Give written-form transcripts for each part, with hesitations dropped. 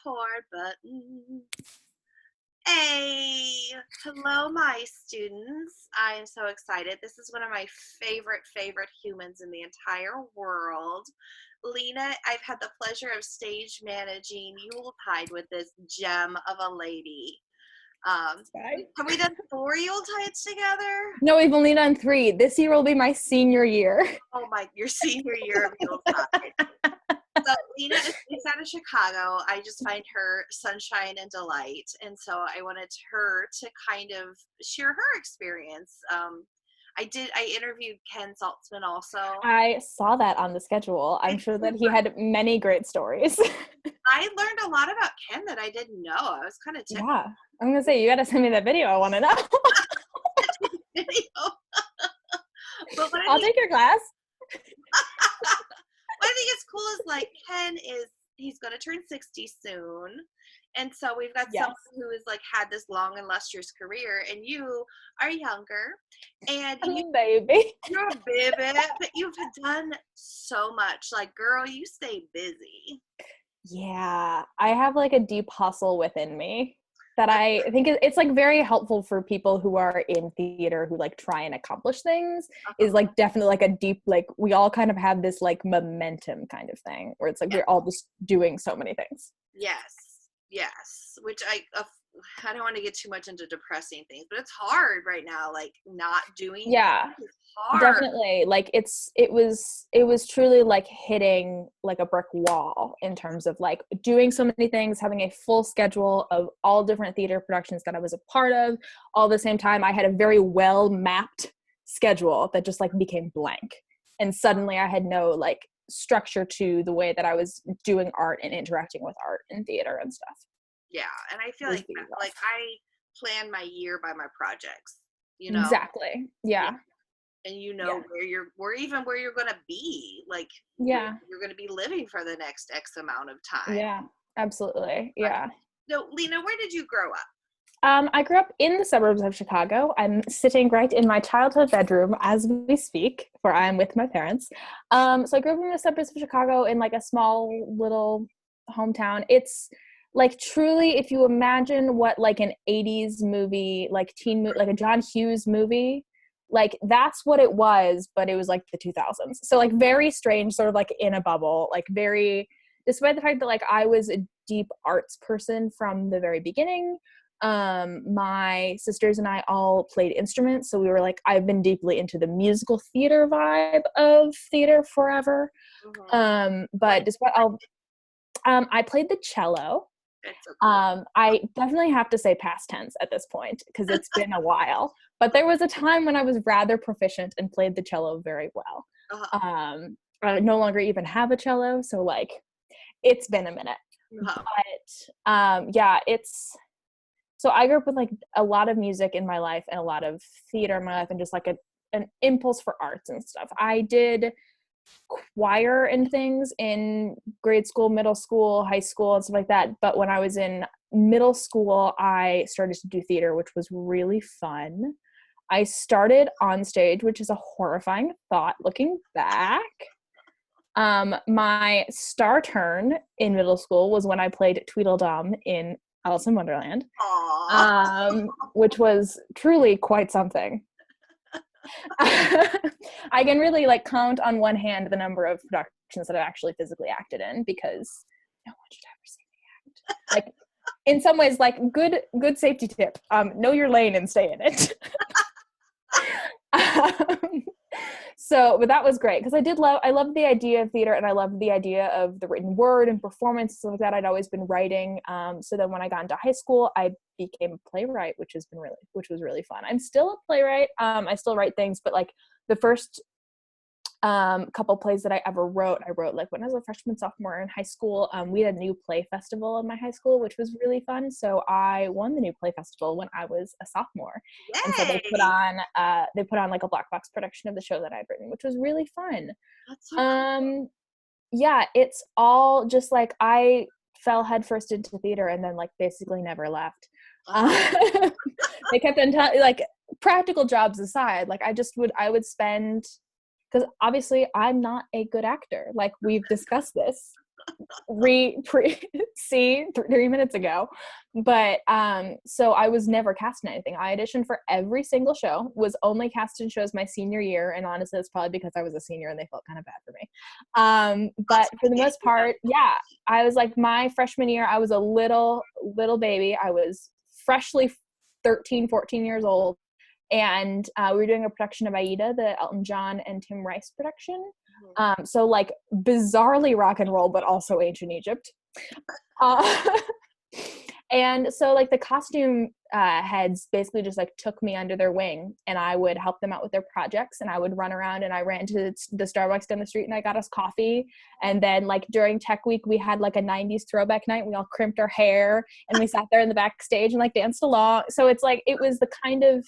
record button. Hey, hello, my students. I'm so excited. This is one of my favorite humans in the entire world. Lina, I've had the pleasure of stage managing Yuletide with this gem of a lady. Have we done 4 Yuletides together? No, we've only done 3. This year will be my senior year. Oh my, your senior year of Yuletide. So Lina is based out of Chicago. I just find her sunshine and delight. And so I wanted her to kind of share her experience. I interviewed Ken Saltzman also. I saw that on the schedule. I'm sure that he had many great stories. I learned a lot about Ken that I didn't know. I was kind of tickled. Yeah. I'm going to say, you got to send me that video. I want to know. But I'll take your class. What I think is cool is like Ken he's going to turn 60 soon. And so we've got someone who has like had this long and lustrous career, and you are younger, and you're a baby, but you've done so much. Like, girl, you stay busy. Yeah, I have like a deep hustle within me that I think it's like very helpful for people who are in theater who like try and accomplish things. Is like definitely like a deep, like we all kind of have this like momentum kind of thing where it's like we're all just doing so many things. Yes, which I don't want to get too much into depressing things, but it's hard right now, like not doing things is hard. Definitely. Like it was truly like hitting like a brick wall in terms of like doing so many things, having a full schedule of all different theater productions that I was a part of. All at the same time, I had a very well mapped schedule that just like became blank. And suddenly I had no like structure to the way that I was doing art and interacting with art in theater and stuff. Yeah, and I feel like I plan my year by my projects, you know. Exactly. Yeah. And you know where you're going to be, like you're going to be living for the next X amount of time. Yeah, absolutely. Yeah. So, Lina, where did you grow up? I grew up in the suburbs of Chicago. I'm sitting right in my childhood bedroom as we speak, for I'm with my parents. So I grew up in the suburbs of Chicago in like a small little hometown. It's like truly, if you imagine what like an 80s movie, like teen movie, like a John Hughes movie, like that's what it was, but it was like the 2000s. So like very strange, sort of like in a bubble, like very, despite the fact that like I was a deep arts person from the very beginning. My sisters and I all played instruments, so we were like, I've been deeply into the musical theater vibe of theater forever. But despite all, I played the cello. So cool. I definitely have to say past tense at this point because it's been a while, but there was a time when I was rather proficient and played the cello very well. I no longer even have a cello, so like it's been a minute. But so I grew up with like a lot of music in my life and a lot of theater in my life and just like an impulse for arts and stuff. I did choir and things in grade school, middle school, high school, and stuff like that. But when I was in middle school, I started to do theater, which was really fun. I started on stage, which is a horrifying thought looking back. My star turn in middle school was when I played Tweedledum in Alice in Wonderland, which was truly quite something. I can really like count on one hand the number of productions that I've actually physically acted in because no one should ever see me act. Like in some ways, like good safety tip: know your lane and stay in it. But that was great because I loved the idea of theater and I loved the idea of the written word and performance and stuff like that. I'd always been writing. So then when I got into high school, I became a playwright, which was really fun. I'm still a playwright. I still write things, but like the first couple plays that I ever wrote, I wrote like when I was a freshman, sophomore in high school. We had a new play festival in my high school, which was really fun. So I won the new play festival when I was a sophomore. Yay! And so they put on like a black box production of the show that I'd written, which was really fun. That's so cool. Yeah, it's all just like I fell headfirst into theater and then like basically never left. They kept on like practical jobs aside, like I would spend, because obviously I'm not a good actor. Like we've discussed this. see 3 minutes ago. But so I was never cast in anything. I auditioned for every single show, was only cast in shows my senior year, and honestly it's probably because I was a senior and they felt kind of bad for me. But for the most part, yeah, I was like, my freshman year I was a little baby. I was freshly 13, 14 years old, and we were doing a production of Aida, the Elton John and Tim Rice production. So like bizarrely rock and roll, but also ancient Egypt. And so like the costume heads basically just like took me under their wing, and I would help them out with their projects, and I would run around, and I ran to the Starbucks down the street and I got us coffee. And then like during tech week we had like a 90s throwback night. We all crimped our hair and we sat there in the backstage and like danced along. So it's like, it was the kind of,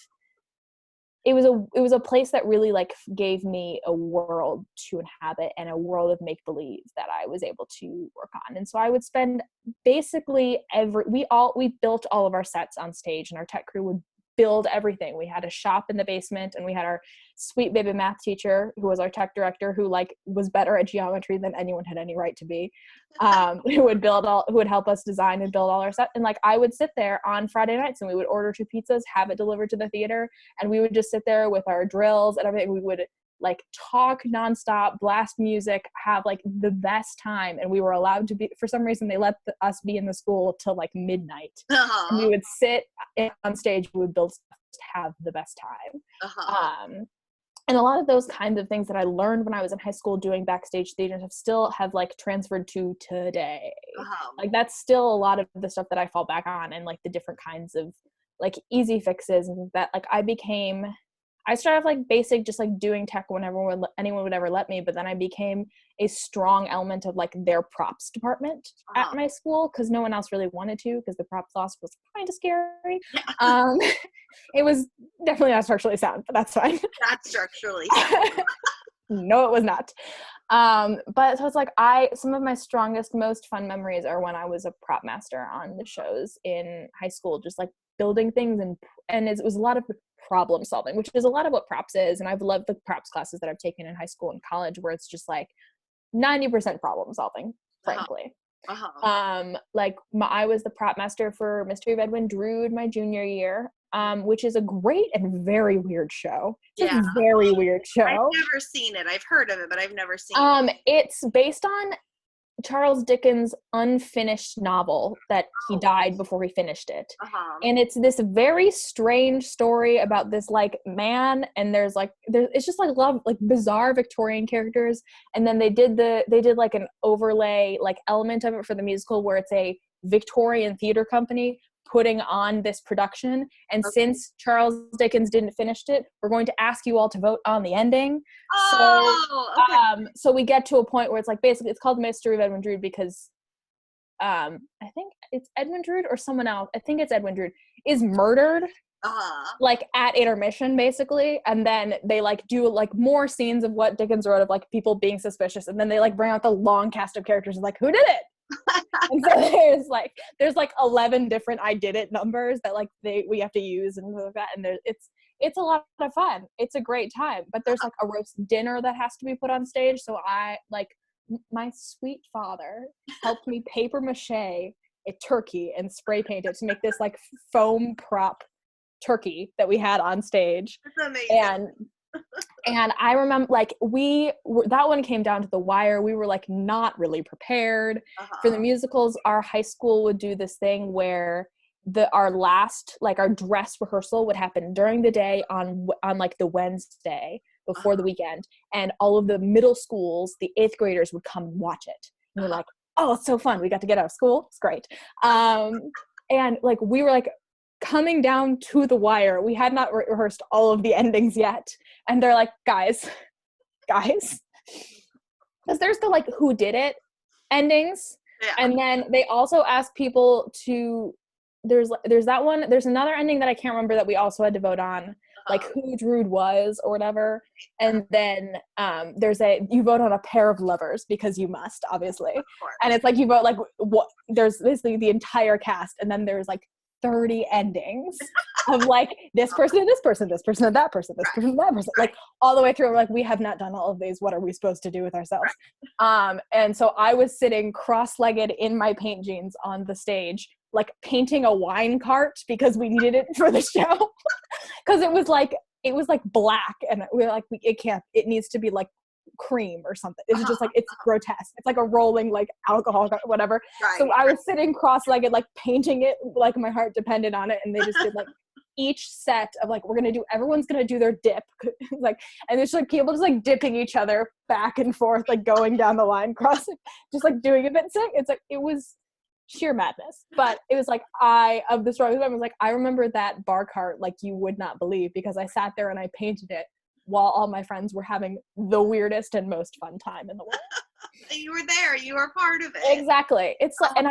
it was a place that really like gave me a world to inhabit and a world of make-believe that I was able to work on. And so I would spend basically we built all of our sets on stage, and our tech crew would build everything. We had a shop in the basement, and we had our sweet baby math teacher who was our tech director, who like was better at geometry than anyone had any right to be, who would help us design and build all our sets. And like I would sit there on Friday nights and we would order 2 pizzas, have it delivered to the theater, and we would just sit there with our drills and everything. We would like talk nonstop, blast music, have like the best time. And we were allowed to be, for some reason they let us be in the school till like midnight. And we would sit on stage, we would build stuff, just have the best time. And a lot of those kinds of things that I learned when I was in high school doing backstage theater have like transferred to today. Like that's still a lot of the stuff that I fall back on, and like the different kinds of like easy fixes, and that like I started off like basic, just like doing tech whenever anyone would ever let me, but then I became a strong element of like their props department at my school, because no one else really wanted to, because the props loss was kind of scary. It was definitely not structurally sound, but that's fine. Not structurally sound. No, it was not. But so it's like some of my strongest, most fun memories are when I was a prop master on the shows in high school, just like building things, and it was a lot of problem solving, which is a lot of what props is. And I've loved the props classes that I've taken in high school and college, where it's just like 90% problem solving, frankly. I was the prop master for Mystery of Edwin Drood my junior year, which is a great and very weird show. It's a very weird show. I've never seen it. I've heard of it, but I've never seen it. It's based on Charles Dickens' unfinished novel that he died before he finished it. And it's this very strange story about this like man, and it's just like love, like bizarre Victorian characters. And then they did like an overlay like element of it for the musical, where it's a Victorian theater company putting on this production. And since Charles Dickens didn't finish it, we're going to ask you all to vote on the ending. So we get to a point where it's like, basically it's called Mystery of Edwin Drood because I think it's Edwin Drood or someone else, I think it's Edwin Drood, is murdered like at intermission basically, and then they like do like more scenes of what Dickens wrote of like people being suspicious, and then they like bring out the long cast of characters and like, who did it? And so there's like 11 different I did it numbers that like we have to use and like that, and it's a lot of fun. It's a great time, but there's like a roast dinner that has to be put on stage. So my sweet father helped me paper mache a turkey and spray paint it to make this like foam prop turkey that we had on stage. That's amazing. And I remember like that one came down to the wire. We were like not really prepared for the musicals. Our high school would do this thing where our dress rehearsal would happen during the day on like the Wednesday before the weekend, and all of the middle schools, the 8th graders would come watch it. And we're like, oh, it's so fun. We got to get out of school. It's great. And like we were like coming down to the wire. We had not rehearsed all of the endings yet. And they're like, guys, because there's the like who did it endings. Yeah. And then they also ask people to, there's that one, there's another ending that I can't remember that we also had to vote on, like who Drood was or whatever. And then you vote on a pair of lovers because you must, obviously. And it's like you vote like what, there's basically the entire cast, and then there's like 30 endings. of like this person and this person, this person and that person, this person and that person, like all the way through. We're like, we have not done all of these. What are we supposed to do with ourselves? And so I was sitting cross-legged in my paint jeans on the stage, like painting a wine cart because we needed it for the show. Because it was like black, and we were like, it needs to be like cream or something. It's just like, it's grotesque. It's like a rolling like alcohol, whatever. Right. So I was sitting cross-legged, like painting it like my heart depended on it, and they just did like each set of like, everyone's gonna do their dip, like, and there's like people just like dipping each other back and forth, like going down the line, crossing, just like doing a bit sick. It's like, it was sheer madness. But it was like, of the story, I was like, I remember that bar cart like you would not believe, because I sat there and I painted it while all my friends were having the weirdest and most fun time in the world. You were there. You were part of it. Exactly. It's like, and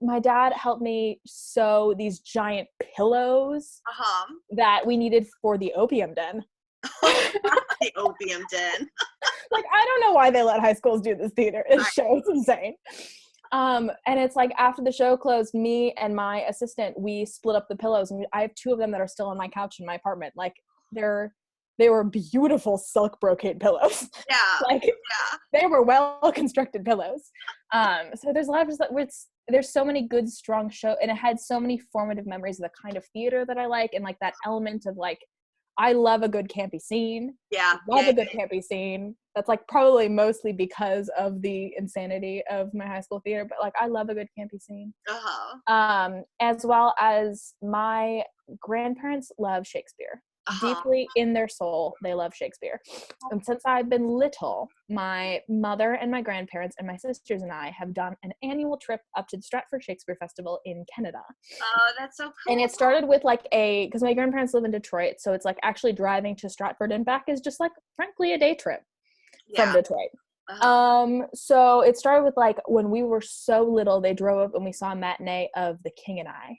my dad helped me sew these giant pillows that we needed for the opium den. The opium den. Like, I don't know why they let high schools do this theater. It's insane. And it's like, after the show closed, me and my assistant, we split up the pillows, and I have 2 of them that are still on my couch in my apartment. Like, they were beautiful silk brocade pillows. Yeah. They were well-constructed pillows. So there's a lot of just, there's so many good, strong shows, and it had so many formative memories of the kind of theater that I like, and like that element of like, I love a good campy scene. Yeah. Love a good campy scene. That's like probably mostly because of the insanity of my high school theater, but like, I love a good campy scene. As well as my grandparents love Shakespeare. Deeply in their soul, they love Shakespeare. And since I've been little, my mother and my grandparents and my sisters and I have done an annual trip up to the Stratford Shakespeare Festival in Canada. Oh, that's so cool. And it started with like because my grandparents live in Detroit, so it's like actually driving to Stratford and back is just like, frankly, a day trip from Detroit. So it started with like, when we were so little, they drove up and we saw a matinee of The King and I.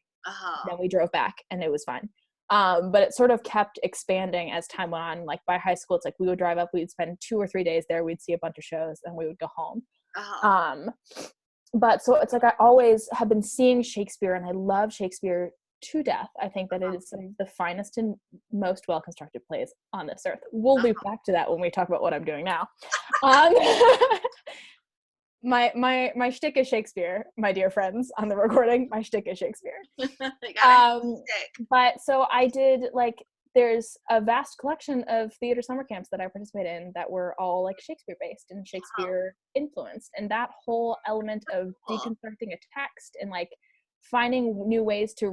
Then we drove back and it was fun. But it sort of kept expanding as time went on. Like, by high school, it's like we would drive up, we'd spend 2 or 3 days there, we'd see a bunch of shows, and we would go home. But so it's like, I always have been seeing Shakespeare, and I love Shakespeare to death. I think that it is some of the finest and most well-constructed plays on this earth. We'll loop back to that when we talk about what I'm doing now. My shtick is Shakespeare, my dear friends on the recording. My shtick is Shakespeare. But so I did, like, there's a vast collection of theater summer camps that I participated in that were all like Shakespeare based and Shakespeare influenced. And that whole element of deconstructing a text and like finding new ways to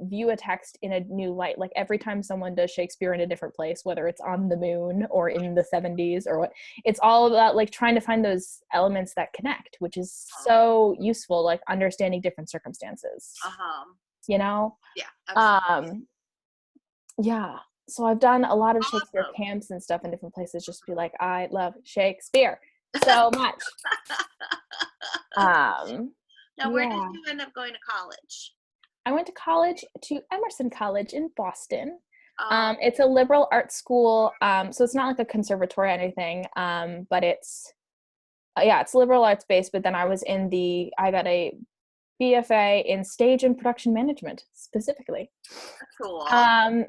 view a text in a new light. Like, every time someone does Shakespeare in a different place, whether it's on the moon or in the 70s or what, it's all about like trying to find those elements that connect, which is so useful, like understanding different circumstances. You know? Yeah. Absolutely. Yeah. So I've done a lot of Shakespeare camps and stuff in different places, just to be like, I love Shakespeare so much. Now, where did you end up going to college? I went to college to Emerson College in Boston. It's a liberal arts school, so it's not like a conservatory or anything, but it's liberal arts based, but then I got a BFA in stage and production management specifically. Cool.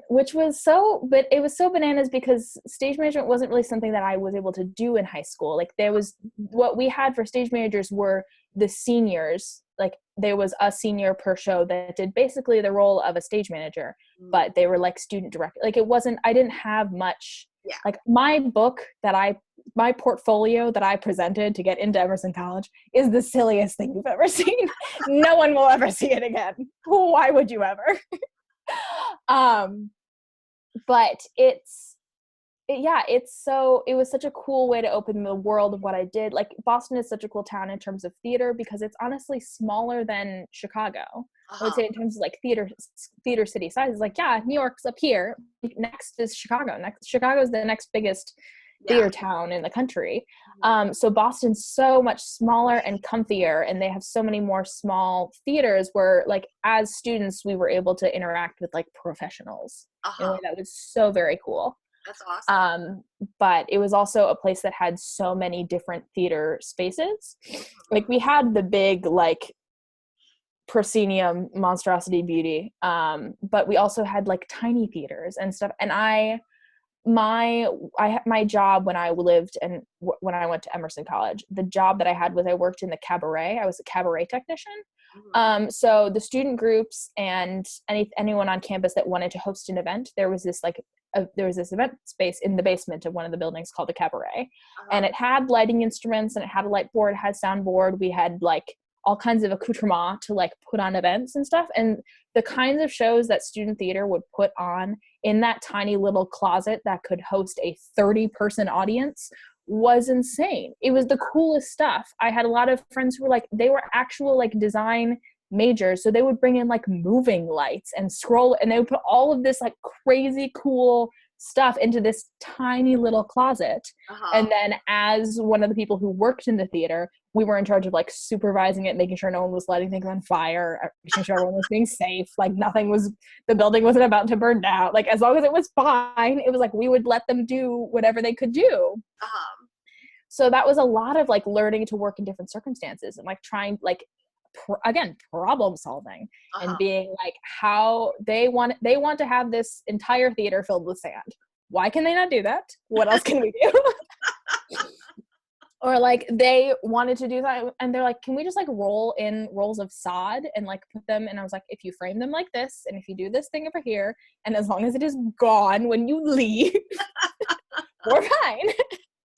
Which was but it was so bananas because stage management wasn't really something that I was able to do in high school. Like, what we had for stage managers were the seniors. Like, there was a senior per show that did basically the role of a stage manager, but they were like student director. Like, I didn't have much. Yeah. Like, my portfolio that I presented to get into Emerson College is the silliest thing you've ever seen. No one will ever see it again. Why would you ever? But it was such a cool way to open the world of what I did. Like, Boston is such a cool town in terms of theater because it's honestly smaller than Chicago. I would say in terms of like theater city size. It's like, New York's up here. Next is Chicago. Chicago is the next biggest theater town in the country. So Boston's so much smaller and comfier, and they have so many more small theaters where, like, as students, we were able to interact with like professionals in a way that was so very cool. That's awesome. But it was also a place that had so many different theater spaces. Like, we had the big, like, proscenium monstrosity beauty. But we also had like tiny theaters and stuff. And my job when I lived and when I went to Emerson College, the job that I had was I worked in the cabaret. I was a cabaret technician. So the student groups and anyone on campus that wanted to host an event, there was this event space in the basement of one of the buildings called the cabaret. And it had lighting instruments and it had a light board, it had soundboard. We had like all kinds of accoutrement to like put on events and stuff. And the kinds of shows that student theater would put on in that tiny little closet that could host a 30-person audience was insane. It was the coolest stuff. I had a lot of friends who were like, they were actual like design majors. So they would bring in like moving lights and scroll, and they would put all of this like crazy cool stuff into this tiny little closet. And then as one of the people who worked in the theater, we were in charge of like supervising it, making sure no one was lighting things on fire, making sure everyone was being safe, like the building wasn't about to burn down. Like as long as it was fine, it was like we would let them do whatever they could do. So that was a lot of like learning to work in different circumstances and like trying like again problem solving and being like how they want to have this entire theater filled with sand. Why can they not do that? What else can we do? Or like they wanted to do that and they're like, can we just like roll in rolls of sod and like put them, and I was like, if you frame them like this and if you do this thing over here and as long as it is gone when you leave we're fine.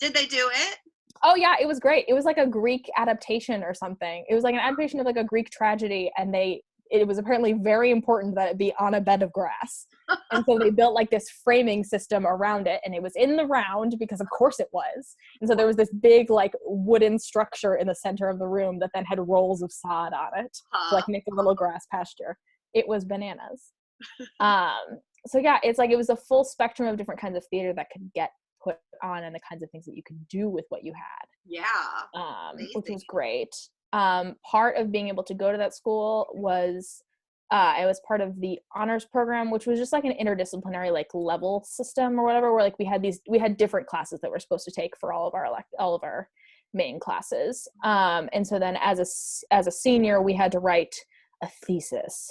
Did they do it? Oh yeah, it was great. It was like a Greek adaptation or something. It was like an adaptation of like a Greek tragedy, and it was apparently very important that it be on a bed of grass. And so they built like this framing system around it, and it was in the round because of course it was. And so there was this big like wooden structure in the center of the room that then had rolls of sod on it to like make a little grass pasture. It was bananas. So yeah, it's like it was a full spectrum of different kinds of theater that could get put on and the kinds of things that you could do with what you had. Yeah. Which was great. Part of being able to go to that school was I was part of the honors program, which was just like an interdisciplinary like level system or whatever, where like we had different classes that we're supposed to take for all of our main classes. And so then as a senior, we had to write a thesis.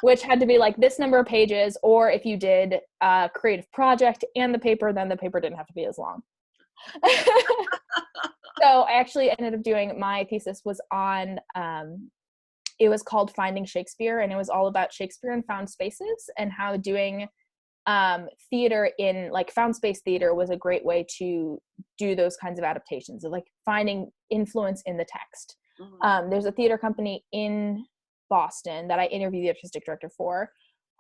Which had to be like this number of pages, or if you did a creative project and the paper, then the paper didn't have to be as long. So I actually ended up doing, my thesis was on, it was called Finding Shakespeare, and it was all about Shakespeare and found spaces and how doing theater in like found space theater was a great way to do those kinds of adaptations of like finding influence in the text. There's a theater company in Boston that I interviewed the artistic director for,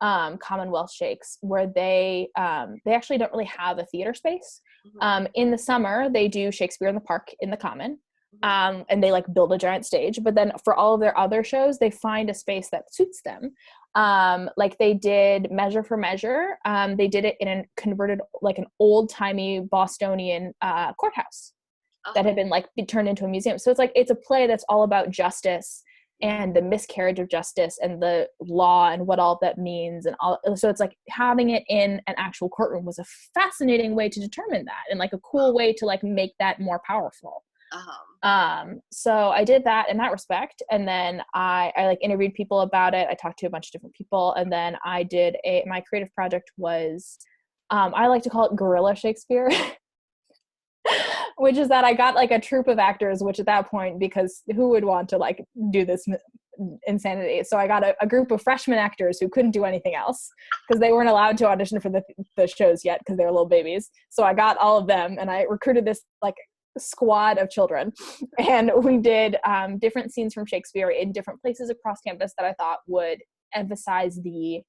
Commonwealth Shakes, where they actually don't really have a theater space. In the summer they do Shakespeare in the Park in the Common, and they like build a giant stage, but then for all of their other shows they find a space that suits them. Like they did Measure for Measure, they did it in a converted like an old-timey Bostonian courthouse that had been like turned into a museum. So it's a play that's all about justice and the miscarriage of justice and the law and what all that means and all. So it's like having it in an actual courtroom was a fascinating way to determine that, and like a cool way to like make that more powerful. So I did that in that respect, and then I like interviewed people about it. I talked to a bunch of different people, and then I did my creative project was I like to call it guerrilla Shakespeare. Which is that I got like a troupe of actors, which at that point, because who would want to like do this insanity? So I got a group of freshman actors who couldn't do anything else because they weren't allowed to audition for the shows yet because they were little babies. So I got all of them, and I recruited this like squad of children, and we did different scenes from Shakespeare in different places across campus that I thought would emphasize the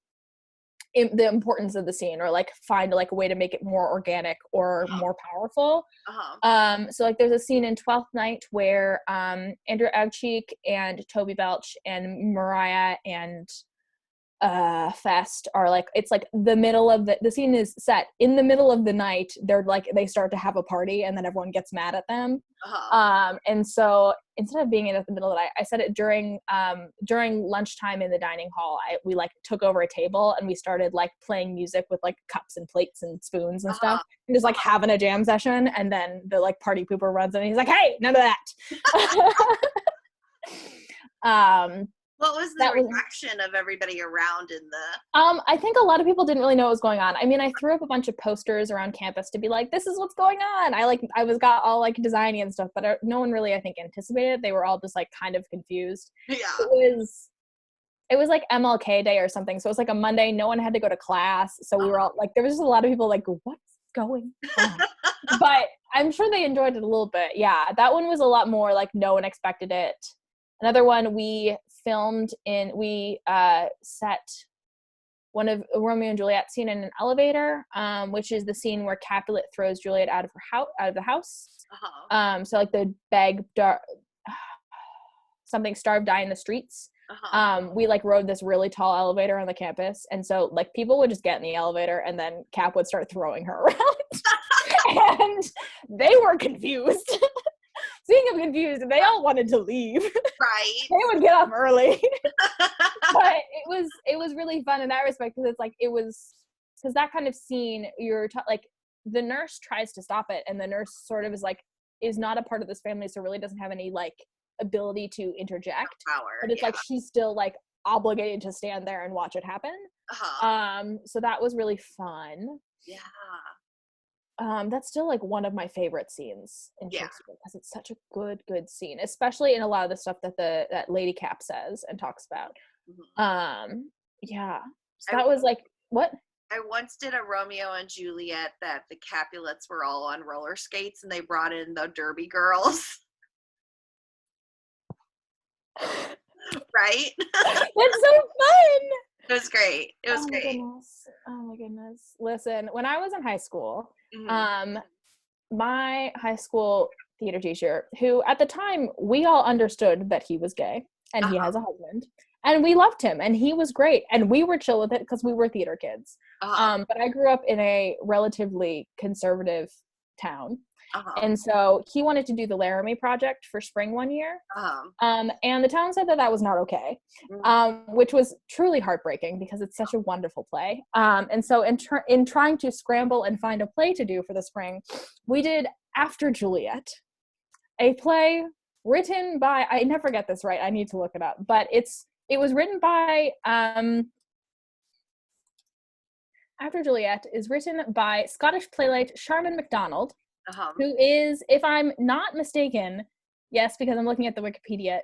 importance of the scene, or like find like a way to make it more organic or more powerful. So like there's a scene in Twelfth Night where Andrew Agcheek and Toby Belch and Mariah and fest are like, it's like the middle of the scene is set in the middle of the night. They're like, they start to have a party and then everyone gets mad at them. And so instead of being in at the middle of the night, I said it during lunchtime in the dining hall. We like took over a table and we started like playing music with like cups and plates and spoons and stuff, and just like having a jam session. And then the like party pooper runs in and he's like, hey, none of that. What was the reaction of everybody around in the... I think a lot of people didn't really know what was going on. I mean, I threw up a bunch of posters around campus to be like, this is what's going on. I got all like designy and stuff, but no one really, I think, anticipated it. They were all just like kind of confused. Yeah. It was like MLK Day or something. So it was like a Monday. No one had to go to class. So we were all like, there was just a lot of people like, what's going on? But I'm sure they enjoyed it a little bit. Yeah, that one was a lot more like no one expected it. Another one we set one of Romeo and Juliet scene in an elevator, which is the scene where Capulet throws Juliet out of the house. So like the beg, something starve, die in the streets. We like rode this really tall elevator on the campus, and so like people would just get in the elevator and then Cap would start throwing her around. And they were confused. Speaking of confused, they all wanted to leave. Right. They would get off early. But it was really fun in that respect, because it's like, because that kind of scene, like the nurse tries to stop it, and the nurse sort of is not a part of this family, so really doesn't have any like ability to interject. Power, but it's like she's still like obligated to stand there and watch it happen. So that was really fun. Yeah. That's still like one of my favorite scenes in Shakespeare, because it's such a good scene, especially in a lot of the stuff that Lady Cap says and talks about. Yeah. So that was like, what? I once did a Romeo and Juliet that the Capulets were all on roller skates and they brought in the Derby girls. Right? That's so fun. It was great. It was great. Oh my goodness. Listen, when I was in high school, my high school theater teacher, who at the time we all understood that he was gay and he has a husband, and we loved him and he was great and we were chill with it because we were theater kids. But I grew up in a relatively conservative town. And so he wanted to do the Laramie project for spring one year. And the town said that was not okay, which was truly heartbreaking because it's such a wonderful play. And so in trying to scramble and find a play to do for the spring, we did After Juliet, a play written by, I never get this right, I need to look it up, but it was written by, After Juliet is written by Scottish playwright Sharman MacDonald, who is, if I'm not mistaken, yes, because I'm looking at the Wikipedia,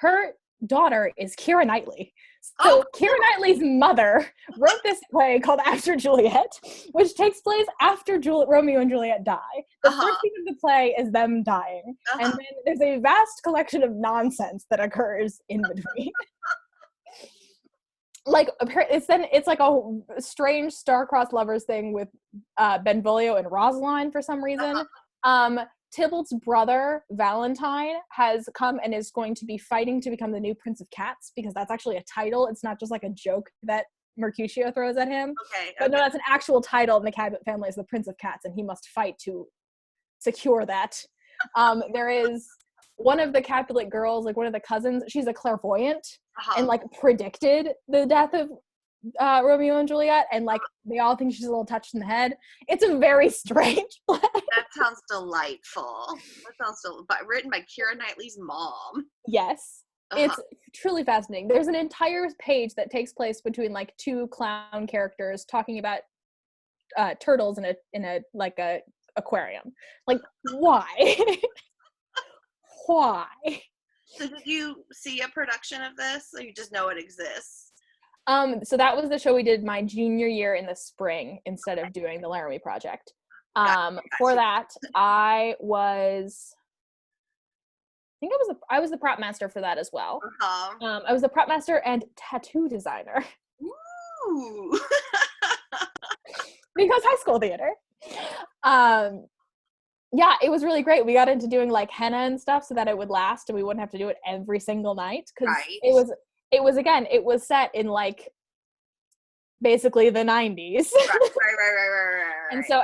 her daughter is Keira Knightley. So Keira Knightley's mother wrote this play called After Juliet, which takes place after Romeo and Juliet die. The first scene of the play is them dying, and then there's a vast collection of nonsense that occurs in between. Like it's like a strange star-crossed lovers thing with Benvolio and Rosaline for some reason. Tybalt's brother Valentine has come and is going to be fighting to become the new Prince of Cats, because that's actually a title. It's not just like a joke that Mercutio throws at him. But no, that's an actual title in the Cabot family, is the Prince of Cats, and he must fight to secure that. There is one of the Capulet girls, like one of the cousins, she's a clairvoyant and like predicted the death of Romeo and Juliet, and like they all think she's a little touched in the head. It's a very strange play. That sounds delightful. Written by Keira Knightley's mom. Yes. It's truly fascinating. There's an entire page that takes place between like two clown characters talking about turtles in a like a aquarium. Like, why? Why? So did you see a production of this, or you just know it exists? So that was the show we did my junior year in the spring instead of doing the Laramie project. For that, I was the prop master for that as well. I was the prop master and tattoo designer. Ooh. Because high school theater. Yeah, it was really great. We got into doing like henna and stuff so that it would last and we wouldn't have to do it every single night, because it was set in like basically the 90s. Right. And so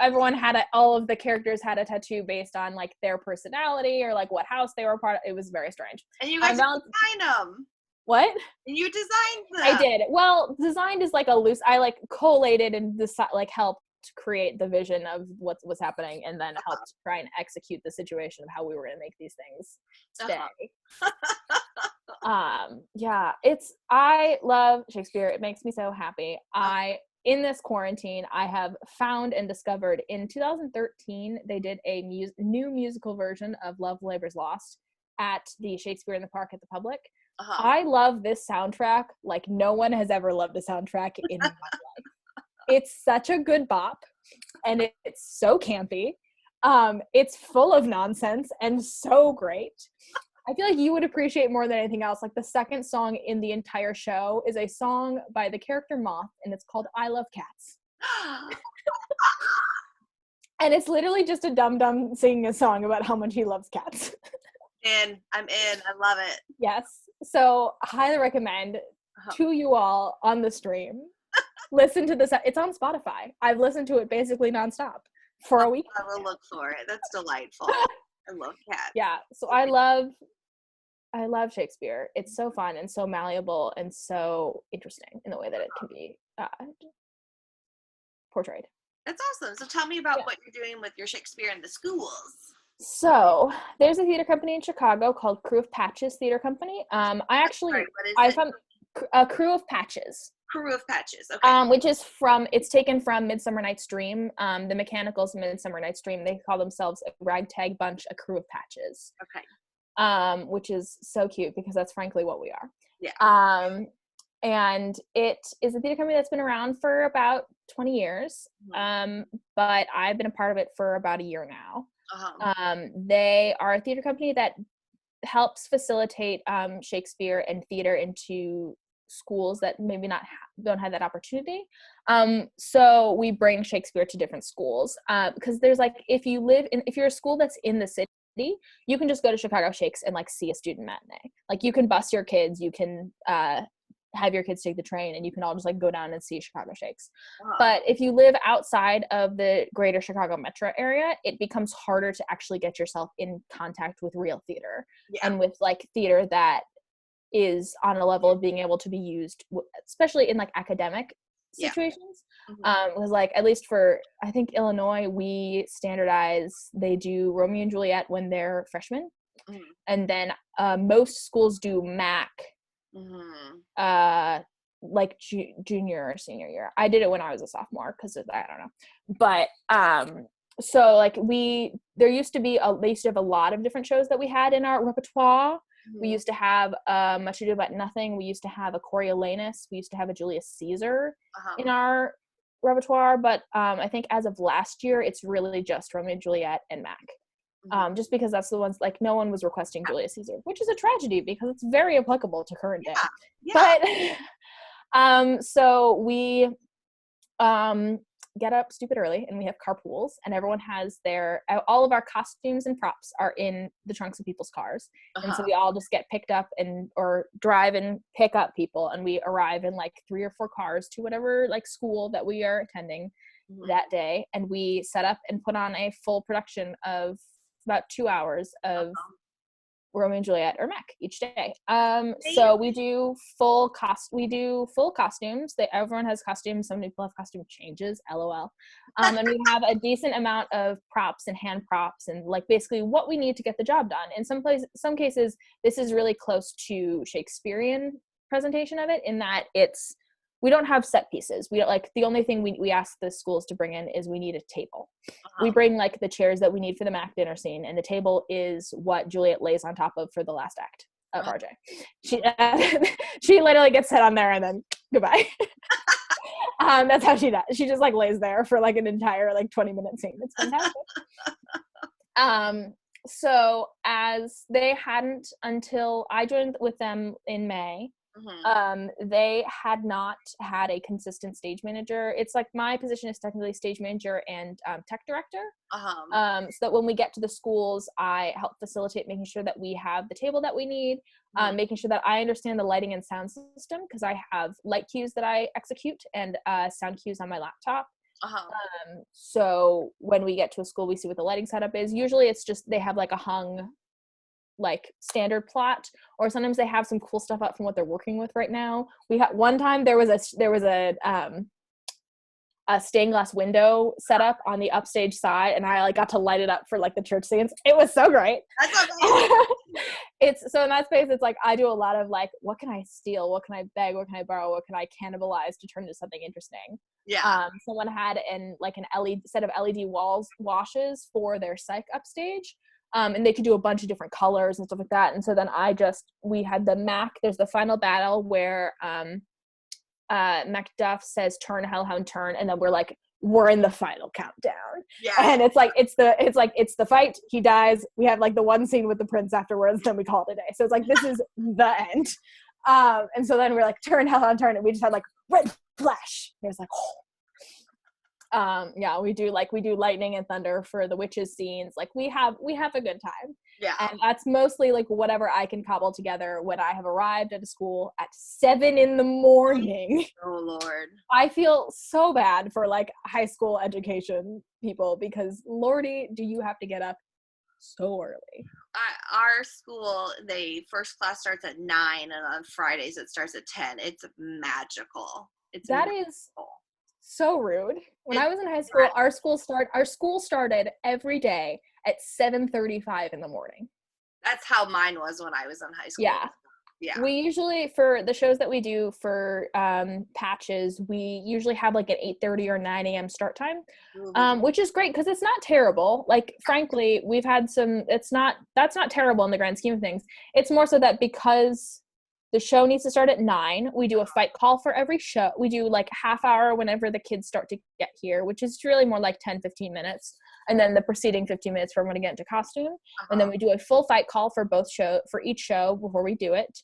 all of the characters had a tattoo based on like their personality or like what house they were part of. It was very strange. And you guys designed them. What? And you designed them. I did. Well, designed is like a loose, I like collated and like helped create the vision of what was happening, and then helped try and execute the situation of how we were going to make these things stay. Yeah, I love Shakespeare. It makes me so happy. In this quarantine, I have found and discovered in 2013, they did a new musical version of Love Labor's Lost at the Shakespeare in the Park at the Public. I love this soundtrack like no one has ever loved a soundtrack in my life. It's such a good bop, and it's so campy. It's full of nonsense and so great. I feel like you would appreciate more than anything else. Like the second song in the entire show is a song by the character Moth, and it's called I Love Cats. And it's literally just a dum-dum singing a song about how much he loves cats. I'm in. I love it. Yes. So highly recommend to you all on the stream. Listen to this. It's on Spotify. I've listened to it basically nonstop for a week. I will look for it. That's delightful. I love cats. Yeah. So I love Shakespeare. It's so fun and so malleable and so interesting in the way that it can be portrayed. That's awesome. So tell me about what you're doing with your Shakespeare in the schools. So there's a theater company in Chicago called Crew of Patches Theater Company. I found a Crew of Patches. Crew of Patches. Okay. Which is it's taken from Midsummer Night's Dream. The Mechanicals in Midsummer Night's Dream, they call themselves a ragtag bunch, a crew of patches. Okay. Which is so cute because that's frankly what we are. Yeah. And it is a theater company that's been around for about 20 years. But I've been a part of it for about a year now. They are a theater company that helps facilitate Shakespeare and theater into schools that maybe don't have that opportunity. So we bring Shakespeare to different schools because there's like if you're a school that's in the city, you can just go to Chicago Shakes and like see a student matinee. Like you can bus your kids, you can have your kids take the train, and you can all just like go down and see Chicago Shakes. But if you live outside of the greater Chicago metro area, it becomes harder to actually get yourself in contact with real theater and with like theater that is on a level of being able to be used, especially in like academic situations. Because like at least for I think Illinois, we standardize, they do Romeo and Juliet when they're freshmen, and then most schools do Mac like junior or senior year. I did it when I was a sophomore because I don't know, but so like they used to have a lot of different shows that we had in our repertoire. We used to have Much Ado About Nothing. We used to have a Coriolanus. We used to have a Julius Caesar in our repertoire. But I think as of last year, it's really just Romeo and Juliet and Mac. Just because that's the ones, like, no one was requesting Julius Caesar, which is a tragedy because it's very applicable to current day. But so we get up stupid early and we have carpools, and everyone has all of our costumes and props are in the trunks of people's cars. And so we all just get picked up or drive and pick up people, and we arrive in like 3 or 4 cars to whatever like school that we are attending that day, and we set up and put on a full production of about 2 hours of Romeo and Juliet or Mac each day. So we do full costumes. Everyone has costumes. Some people have costume changes, LOL. And we have a decent amount of props and hand props and like basically what we need to get the job done. In some cases, this is really close to Shakespearean presentation of it in that we don't have set pieces. We don't like the only thing we ask the schools to bring in is we need a table. We bring like the chairs that we need for the Mac dinner scene, and the table is what Juliet lays on top of for the last act of RJ. She literally gets set on there and then goodbye. That's how she does. She just like lays there for like an entire like 20-minute scene. It's fantastic. So as they hadn't until I joined with them in May. They had not had a consistent stage manager. It's like my position is technically stage manager and tech director. So that when we get to the schools, I help facilitate making sure that we have the table that we need, making sure that I understand the lighting and sound system, because I have light cues that I execute and sound cues on my laptop. So when we get to a school, we see what the lighting setup is. Usually it's just they have like a hung like standard plot, or sometimes they have some cool stuff up from what they're working with right now. We had one time there was a stained glass window set up on the upstage side, and I like got to light it up for like the church scenes. It was so great. That's amazing. It's so in that space, it's like I do a lot of like, what can I steal? What can I beg? What can I borrow? What can I cannibalize to turn into something interesting? Yeah. Someone had an LED set of LED washes for their psych upstage. And they could do a bunch of different colors and stuff like that. And so then we had the Mac, there's the final battle where Macduff says, turn, hellhound, turn. And then we're in the final countdown. Yeah. And it's the fight, he dies. We have like the one scene with the prince afterwards, then we call it a day. So it's like, this is the end. And so then we're like, turn, hellhound, turn. And we just had like red flash. It was like, oh. We do lightning and thunder for the witches scenes. Like we have a good time. Yeah. And that's mostly like whatever I can cobble together when I have arrived at a school at 7 a.m. Oh Lord. I feel so bad for like high school education people, because Lordy, do you have to get up so early. Our school, first class starts at 9, and on Fridays it starts at 10. It's magical. Is so rude. When I was in high school, our school started every day at 7:35 in the morning. That's how mine was when I was in high school. Yeah. We usually, for the shows that we do for patches, we usually have like an 8:30 or 9 a.m. start time, which is great because it's not terrible. Like, frankly, we've had that's not terrible in the grand scheme of things. It's more so that because the show needs to start at 9. We do a fight call for every show. We do like half hour whenever the kids start to get here, which is really more like 10, 15 minutes. And then the preceding 15 minutes for everyone to get into costume. And then we do a full fight call for each show before we do it.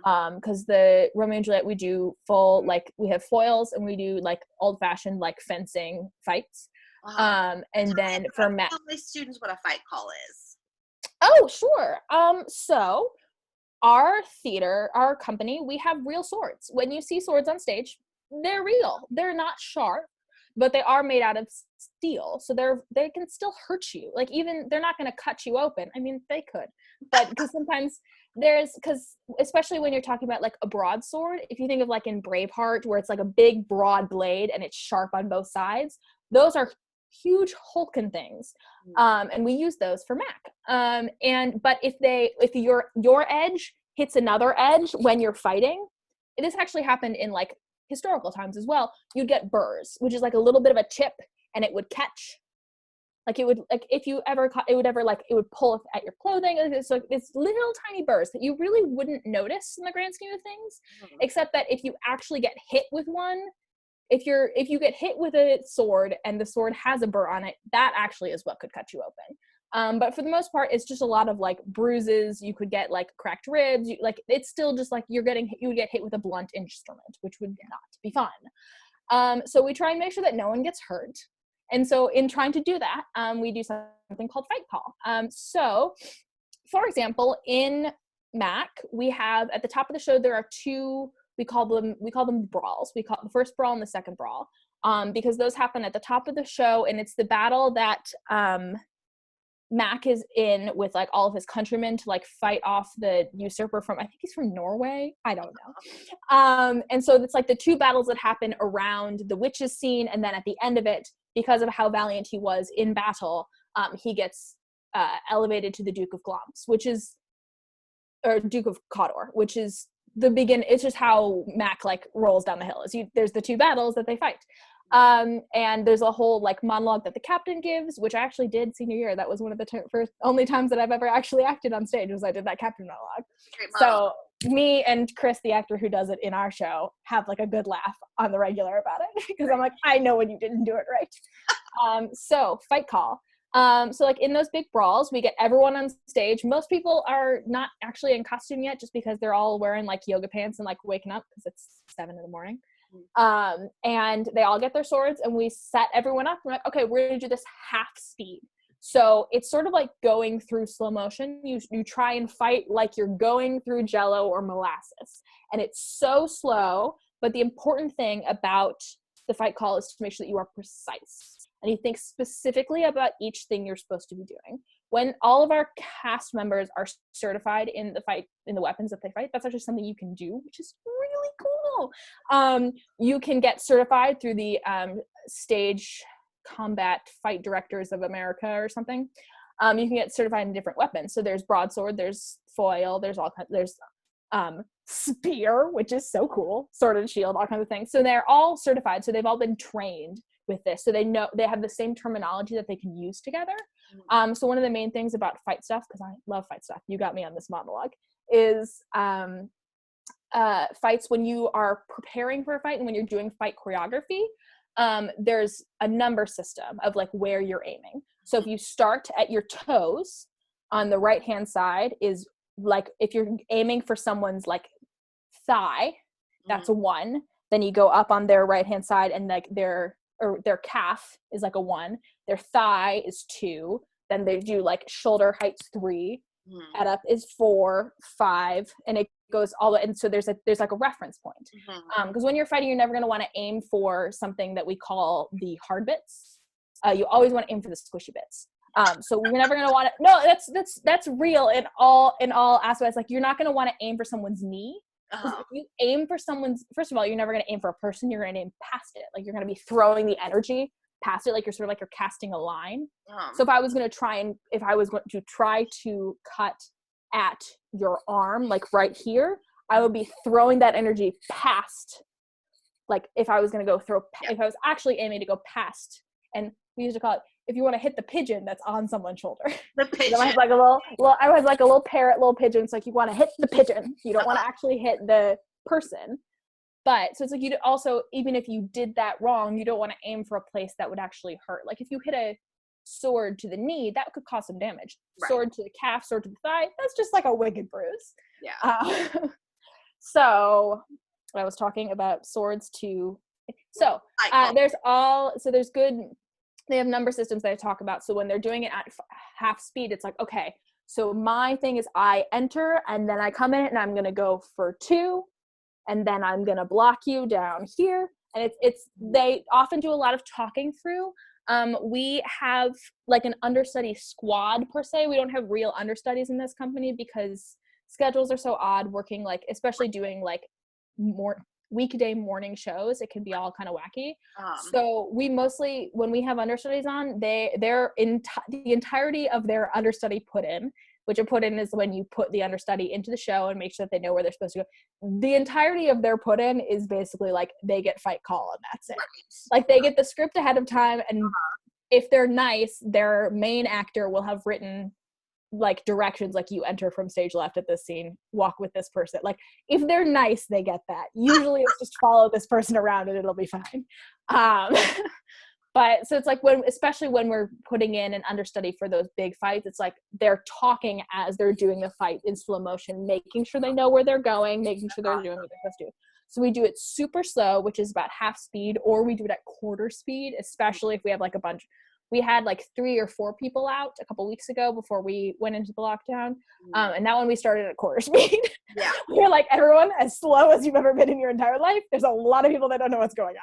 Because the Romeo and Juliet, we do full, like we have foils and we do like old fashioned like fencing fights. And then for Matt. Tell my students what a fight call is. Oh, sure. So our theater, our company, we have real swords. When you see swords on stage, they're real. They're not sharp, but they are made out of steel. So they can still hurt you. Like, even, they're not going to cut you open. I mean, they could, but because sometimes especially when you're talking about like a broadsword, if you think of like in Braveheart, where it's like a big broad blade and it's sharp on both sides, those are huge hulking things. And we use those for Mac. But if your edge hits another edge when you're fighting, this actually happened in like historical times as well, you'd get burrs, which is like a little bit of a chip, and it would catch. Like, it would, like, if you ever it would pull at your clothing. It's like this little tiny burst that you really wouldn't notice in the grand scheme of things, except that if you actually get hit with one, if you get hit with a sword and the sword has a burr on it, that actually is what could cut you open. But for the most part, it's just a lot of like bruises. You could get like cracked ribs. It's still just like you would get hit with a blunt instrument, which would not be fun. So we try and make sure that no one gets hurt. And so in trying to do that, we do something called fight call. So, for example, in Mac, we have at the top of the show, there are two. We call them brawls. We call the first brawl and the second brawl, because those happen at the top of the show, and it's the battle that Mac is in with like all of his countrymen to like fight off the usurper from, I think he's from Norway. I don't know. And so it's like the two battles that happen around the witches scene, and then at the end of it, because of how valiant he was in battle, he gets elevated to the Duke of Glomps, or Duke of Cawdor, which is it's just how Mac like rolls down the hill. There's the two battles that they fight. And there's a whole like monologue that the captain gives, which I actually did senior year. That was one of the only times that I've ever actually acted on stage, was I did that captain monologue. So me and Chris, the actor who does it in our show, have like a good laugh on the regular about it, because I'm like, I know when you didn't do it right. So fight call. So like in those big brawls, we get everyone on stage. Most people are not actually in costume yet, just because they're all wearing like yoga pants and like waking up because it's 7 a.m. And they all get their swords, and we set everyone up. We're like, okay, we're gonna do this half speed. So it's sort of like going through slow motion. You try and fight like you're going through Jell-O or molasses, and it's so slow. But the important thing about the fight call is to make sure that you are precise. And you think specifically about each thing you're supposed to be doing. When all of our cast members are certified in the fight, in the weapons that they fight, that's actually something you can do, which is really cool. You can get certified through the Stage Combat Fight Directors of America or something. You can get certified in different weapons. So there's broadsword, there's foil, there's all kinds, there's spear, which is so cool, sword and shield, all kinds of things. So they're all certified. So they've all been trained with this, so they know, they have the same terminology that they can use together. So one of the main things about fight stuff, because I love fight stuff, you got me on this monologue, is fights, when you are preparing for a fight and when you're doing fight choreography, there's a number system of like where you're aiming. So if you start at your toes, on the right hand side is like, if you're aiming for someone's like thigh, that's a 1. Then you go up on their right hand side, and like their calf is like a 1, their thigh is 2, then they do like shoulder height's 3, add up is 4, 5, and it goes all the way. And so there's like a reference point. Because when you're fighting, you're never going to want to aim for something that we call the hard bits. You always want to aim for the squishy bits. So we're never going to want to, no, that's real in all aspects. Like, you're not going to want to aim for someone's knee. If you aim for someone's, first of all, you're never going to aim for a person, you're going to aim past it. Like, you're going to be throwing the energy past it, like you're sort of like you're casting a line. So if I was going to try to cut at your arm, like right here, I would be throwing that energy past, like if I was going to go throw, if I was actually aiming to go past, and we used to call it, if you want to hit the pigeon that's on someone's shoulder. The pigeon. I was like a little parrot, little pigeon. It's like, you want to hit the pigeon. You don't want to actually hit the person. But so it's like, you also, even if you did that wrong, you don't want to aim for a place that would actually hurt. Like if you hit a sword to the knee, that could cause some damage. Right. Sword to the calf, sword to the thigh, that's just like a wicked bruise. Yeah. So I was talking about swords to, so there's good, they have number systems that I talk about. So when they're doing it at half speed, it's like, okay, so my thing is I enter and then I come in and I'm going to go for 2 and then I'm going to block you down here. And they often do a lot of talking through. We have like an understudy squad per se. We don't have real understudies in this company because schedules are so odd, working like, especially doing like more weekday morning shows, it can be all kind of wacky. So we mostly, when we have understudies on, they're in the entirety of their understudy put in, which a put in is when you put the understudy into the show and make sure that they know where they're supposed to go. The entirety of their put in is basically like they get fight call and that's it. Like they get the script ahead of time, and if they're nice, their main actor will have written like directions, like you enter from stage left at this scene, walk with this person. Like if they're nice, they get that. Usually it's just follow this person around and it'll be fine. But so it's like, especially when we're putting in an understudy for those big fights, it's like they're talking as they're doing the fight in slow motion, making sure they know where they're going, making sure they're doing what they're supposed to do. So we do it super slow, which is about half speed, or we do it at quarter speed, especially if we have like a bunch. We had like 3 or 4 people out a couple weeks ago before we went into the lockdown. And that one we started at quarter speed. Yeah. We were like, everyone, as slow as you've ever been in your entire life. There's a lot of people that don't know what's going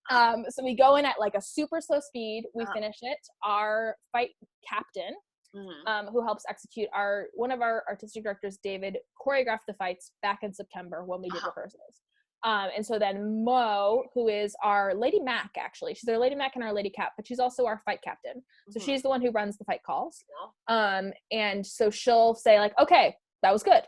on. So we go in at like a super slow speed. We finish it. Our fight captain, who helps execute, one of our artistic directors, David, choreographed the fights back in September when we did rehearsals. And so then Mo, who is our Lady Mac, actually, she's our Lady Mac and our Lady Cap, but she's also our fight captain. So she's the one who runs the fight calls. And so she'll say like, okay, that was good.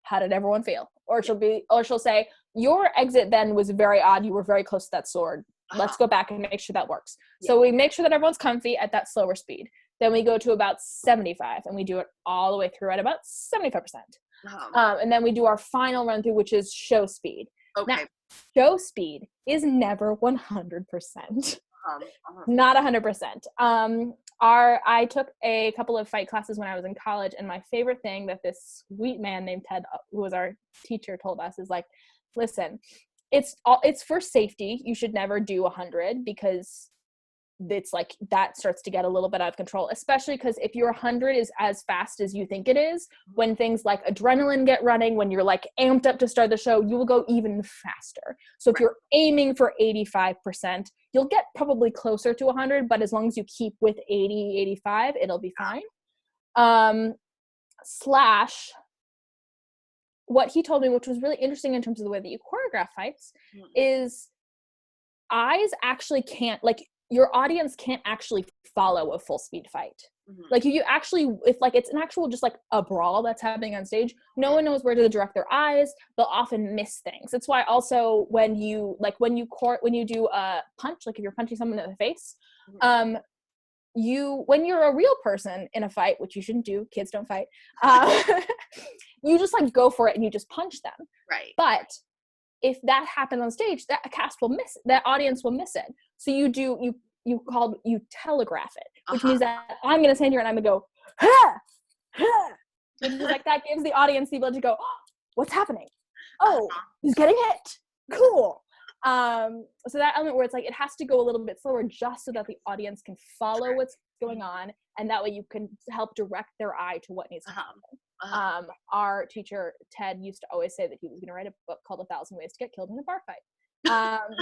How did everyone feel? Or she'll say, your exit then was very odd. You were very close to that sword. Let's go back and make sure that works. Yeah. So we make sure that everyone's comfy at that slower speed. Then we go to about 75 and we do it all the way through at about 75%. And then we do our final run through, which is show speed. Okay. Now, show speed is never 100%. Not 100%. I took a couple of fight classes when I was in college, and my favorite thing that this sweet man named Ted, who was our teacher, told us is like, listen, it's for safety. You should never do 100 because it's like that starts to get a little bit out of control, especially because if your 100 is as fast as you think it is, when things like adrenaline get running, when you're like amped up to start the show, you will go even faster. So if you're aiming for 85%, you'll get probably closer to 100, but as long as you keep with 80, 85, it'll be fine. Slash, what he told me, which was really interesting in terms of the way that you choreograph fights, is eyes actually can't, like, your audience can't actually follow a full speed fight. Like you actually, if like it's an actual just like a brawl that's happening on stage, no one knows where to direct their eyes. They'll often miss things. That's why also when you do a punch, like if you're punching someone in the face, when you're a real person in a fight, which you shouldn't do, kids don't fight, you just like go for it and you just punch them. Right. But if that happens on stage, that audience will miss it. So you telegraph it, which means that I'm going to stand here and I'm going to go, ha, ha. Which is like, that gives the audience the ability to go, oh, what's happening? Oh, he's getting hit. Cool. So that element where it's like, it has to go a little bit slower just so that the audience can follow what's going on. And that way you can help direct their eye to what needs to happen. Our teacher, Ted, used to always say that he was going to write a book called 1,000 Ways to Get Killed in a Bar Fight.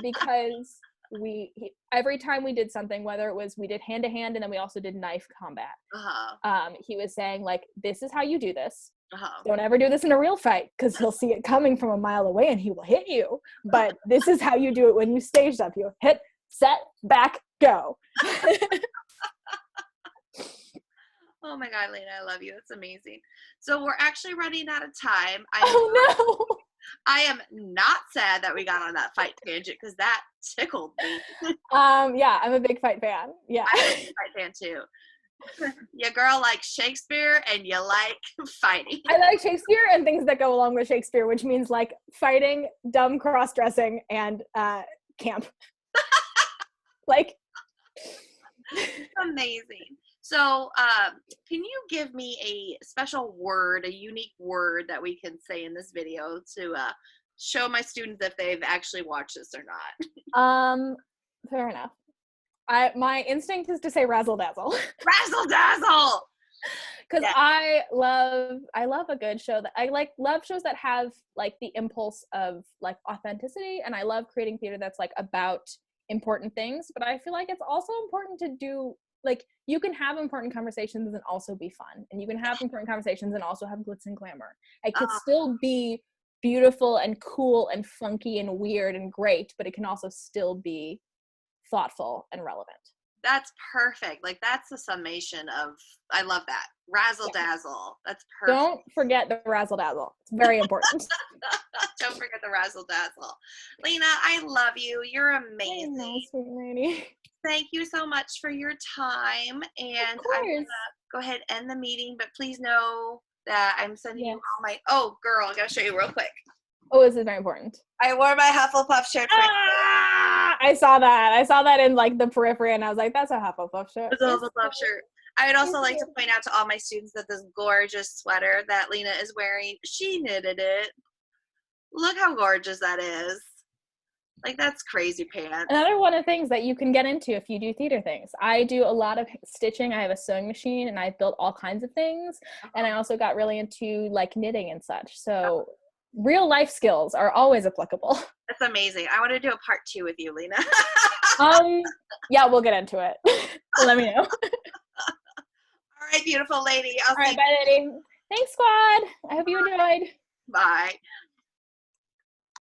Because every time we did something, whether it was we did hand to hand and then we also did knife combat, he was saying like, this is how you do this. Don't ever do this in a real fight because he'll see it coming from a mile away and he will hit you. But this is how you do it when you stage up. You hit, set, back, go. Oh my God, Lina, I love you. It's amazing. So we're actually running out of time. No. I am not sad that we got on that fight tangent because that tickled me. Yeah, I'm a big fight fan. Yeah. I'm a big fight fan too. Your girl likes Shakespeare and you like fighting. I like Shakespeare and things that go along with Shakespeare, which means like fighting, dumb cross-dressing, and camp. Like. Amazing. So can you give me a special word, a unique word that we can say in this video to show my students if they've actually watched this or not? Fair enough. My instinct is to say razzle dazzle. Razzle dazzle. Because I love a good show that love shows that have like the impulse of like authenticity, and I love creating theater that's like about important things, but I feel like it's also important to do, like, you can have important conversations and also be fun, and you can have important conversations and also have glitz and glamour. It could still be beautiful and cool and funky and weird and great, but it can also still be thoughtful and relevant. That's perfect. Like, that's the summation of, I love that. Razzle dazzle. That's perfect. Don't forget the razzle dazzle. It's very important. Don't forget the razzle dazzle. Lina, I love you. You're amazing. I know, sweet lady. Thank you so much for your time. And I'm going to go ahead and end the meeting, but please know that I'm sending you all my, oh, girl, I got to show you real quick. Oh, this is very important. I wore my Hufflepuff shirt. I saw that. I saw that in like the periphery, and I was like, that's a Hufflepuff shirt. It's a Hufflepuff shirt. I would also like to point out to all my students that this gorgeous sweater that Lina is wearing, she knitted it. Look how gorgeous that is. Like, that's crazy pants. Another one of the things that you can get into if you do theater things. I do a lot of stitching. I have a sewing machine, and I've built all kinds of things. And I also got really into like knitting and such. So real life skills are always applicable. That's amazing. I want to do a part 2 with you, Lina. Yeah, we'll get into it. Let me know. All right, beautiful lady. All right, bye, lady. Thanks, squad. I hope you enjoyed. Bye.